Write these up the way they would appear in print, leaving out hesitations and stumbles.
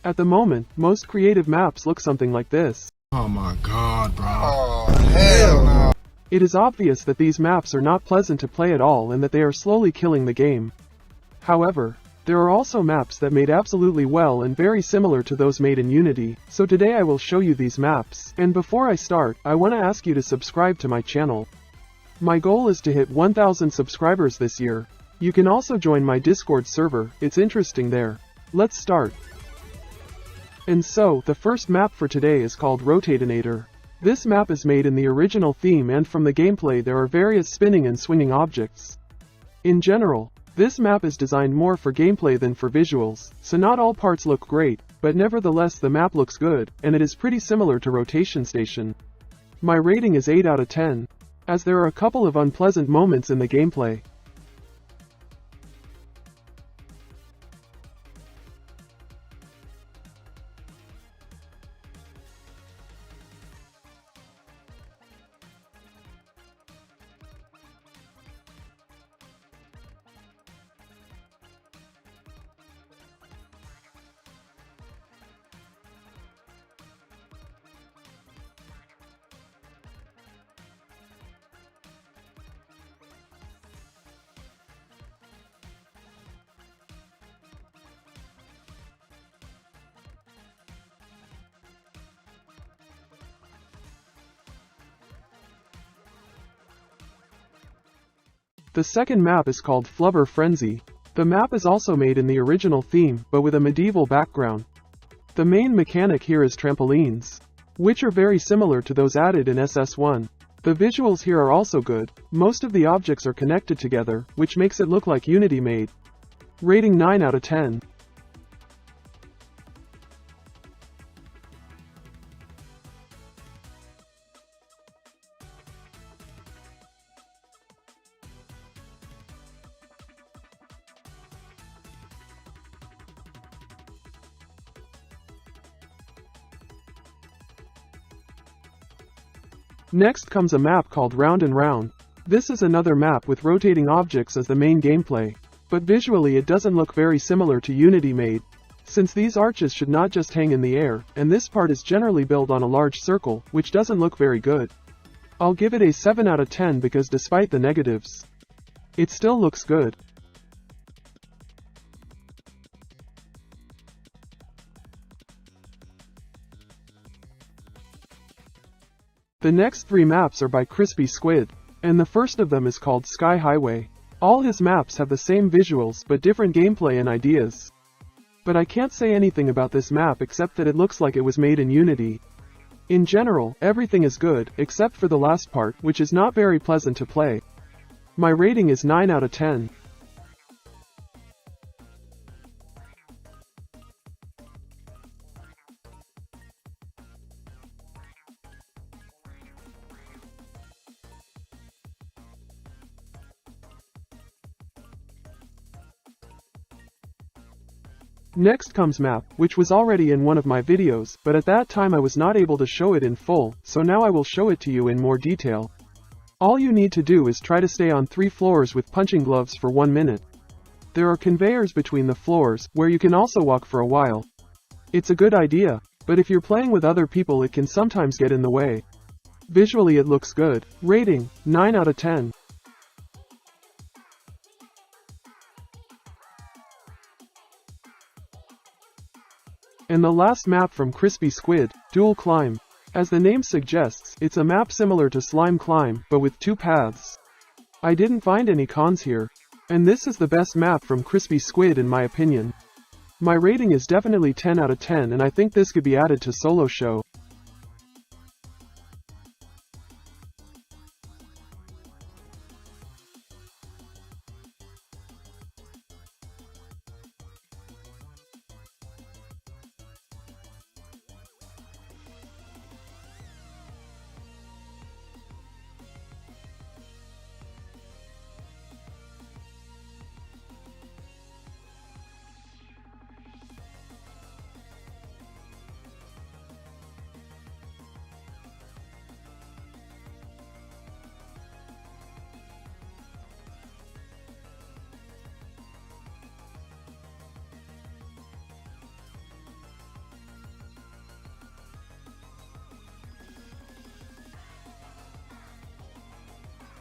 At the moment, most creative maps look something like this. Oh my god, bro. Oh, hell no. It is obvious that these maps are not pleasant to play at all and that they are slowly killing the game. However, there are also maps that made absolutely well and very similar to those made in Unity, so today I will show you these maps. And before I start, I want to ask you to subscribe to my channel. My goal is to hit 1000 subscribers this year. You can also join my Discord server, it's interesting there. Let's start. And so, the first map for today is called Rotatonator. This map is made in the original theme, and from the gameplay there are various spinning and swinging objects. In general, this map is designed more for gameplay than for visuals, so not all parts look great, but nevertheless the map looks good, and it is pretty similar to Rotation Station. My rating is 8 out of 10, as there are a couple of unpleasant moments in the gameplay. The second map is called Flubber Fenzy. The map is also made in the original theme, but with a medieval background. The main mechanic here is trampolines, which are very similar to those added in SS1. The visuals here are also good. Most of the objects are connected together, which makes it look like Unity made. Rating 9 out of 10. Next comes a map called Round and Round. This is another map with rotating objects as the main gameplay, but visually it doesn't look very similar to Unity made, since these arches should not just hang in the air, and this part is generally built on a large circle, which doesn't look very good. I'll give it a 7 out of 10 because despite the negatives, it still looks good. The next three maps are by Crispy Squid, and the first of them is called Sky Highway. All his maps have the same visuals but different gameplay and ideas. But I can't say anything about this map except that it looks like it was made in Unity. In general, everything is good, except for the last part, which is not very pleasant to play. My rating is 9 out of 10. Next comes map, which was already in one of my videos, but at that time I was not able to show it in full, so now I will show it to you in more detail. All you need to do is try to stay on 3 floors with punching gloves for 1 minute. There are conveyors between the floors, where you can also walk for a while. It's a good idea, but if you're playing with other people it can sometimes get in the way. Visually it looks good. Rating, 9 out of 10. And the last map from Crispy Squid, Dual Climb. As the name suggests, it's a map similar to Slime Climb, but with 2 paths. I didn't find any cons here. And this is the best map from Crispy Squid in my opinion. My rating is definitely 10 out of 10 and I think this could be added to solo show.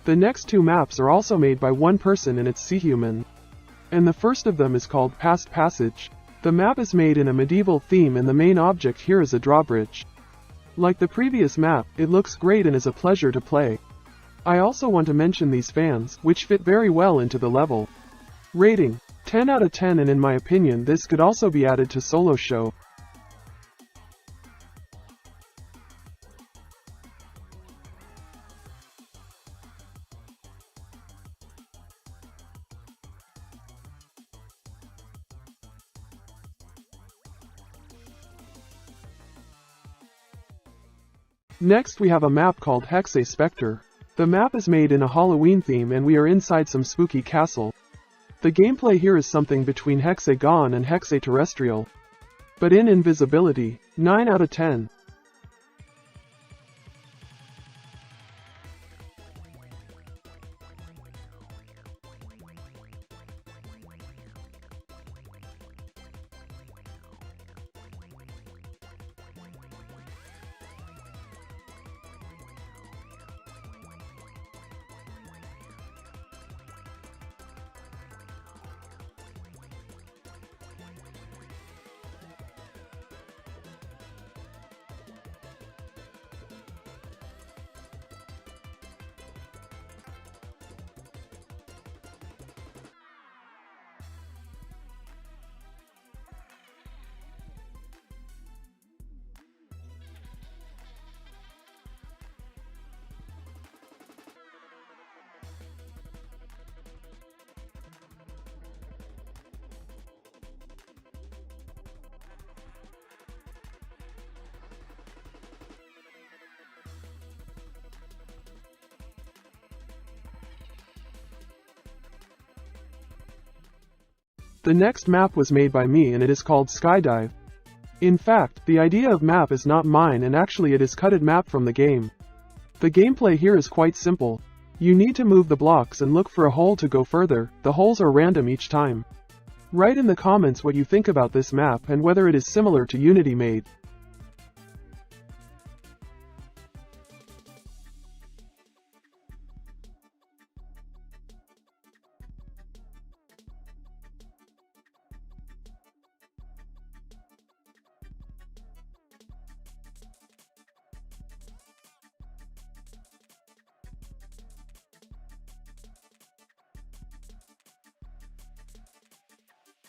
The next two maps are also made by one person and it's Seahuman. And the first of them is called Past Passage. The map is made in a medieval theme and the main object here is a drawbridge. Like the previous map, it looks great and is a pleasure to play. I also want to mention these fans, which fit very well into the level. Rating: 10 out of 10, and in my opinion this could also be added to solo show. Next we have a map called Hex-A-Spectre. The map is made in a Halloween theme and we are inside some spooky castle. The gameplay here is something between Hexagon and Hexa-Terrestrial. But in invisibility, 9 out of 10. The next map was made by me and it is called Skydive. In fact, the idea of map is not mine and actually it is cutted map from the game. The gameplay here is quite simple. You need to move the blocks and look for a hole to go further. The holes are random each time. Write in the comments what you think about this map and whether it is similar to Unity made.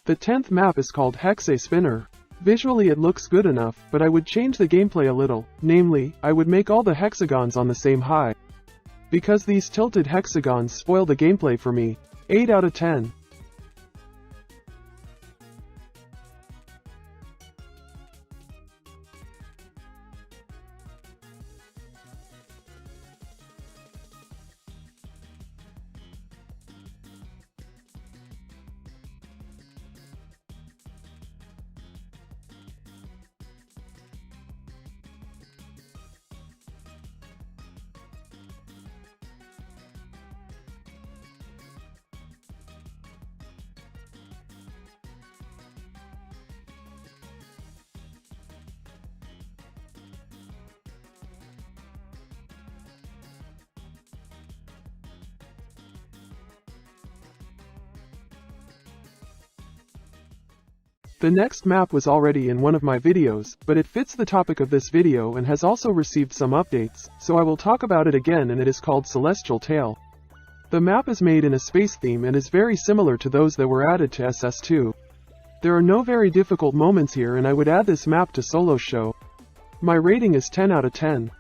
The 10th map is called Hex-A-Spinner. Visually it looks good enough, but I would change the gameplay a little, namely, I would make all the hexagons on the same height. Because these tilted hexagons spoil the gameplay for me. 8 out of 10. The next map was already in one of my videos, but it fits the topic of this video and has also received some updates, so I will talk about it again, and it is called Celestial Tale. The map is made in a space theme and is very similar to those that were added to SS2. There are no very difficult moments here and I would add this map to solo show. My rating is 10 out of 10.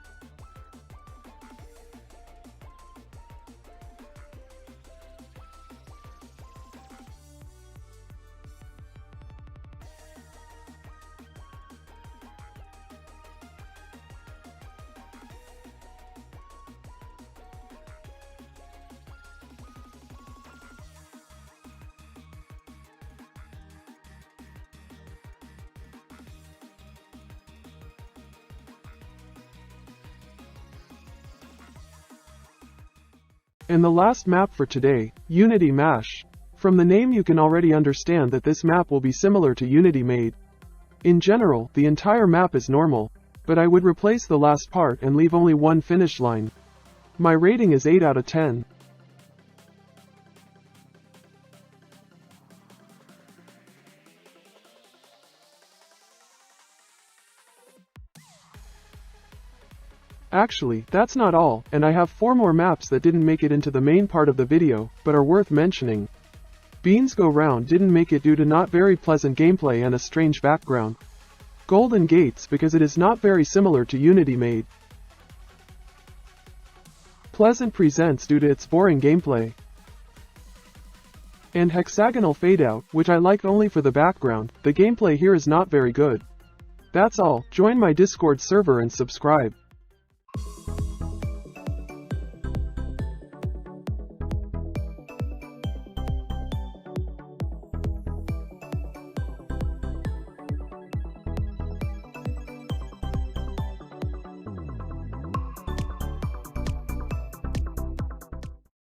And the last map for today, Unity Mash. From the name you can already understand that this map will be similar to Unity made. In general, the entire map is normal, but I would replace the last part and leave only one finish line. My rating is 8 out of 10. Actually, that's not all, and I have 4 more maps that didn't make it into the main part of the video, but are worth mentioning. Beans Go Round didn't make it due to not very pleasant gameplay and a strange background. Golden Gates because it is not very similar to Unity made. Pleasant Presents due to its boring gameplay. And Hexagonal Fadeout, which I liked only for the background. The gameplay here is not very good. That's all. Join my Discord server and subscribe.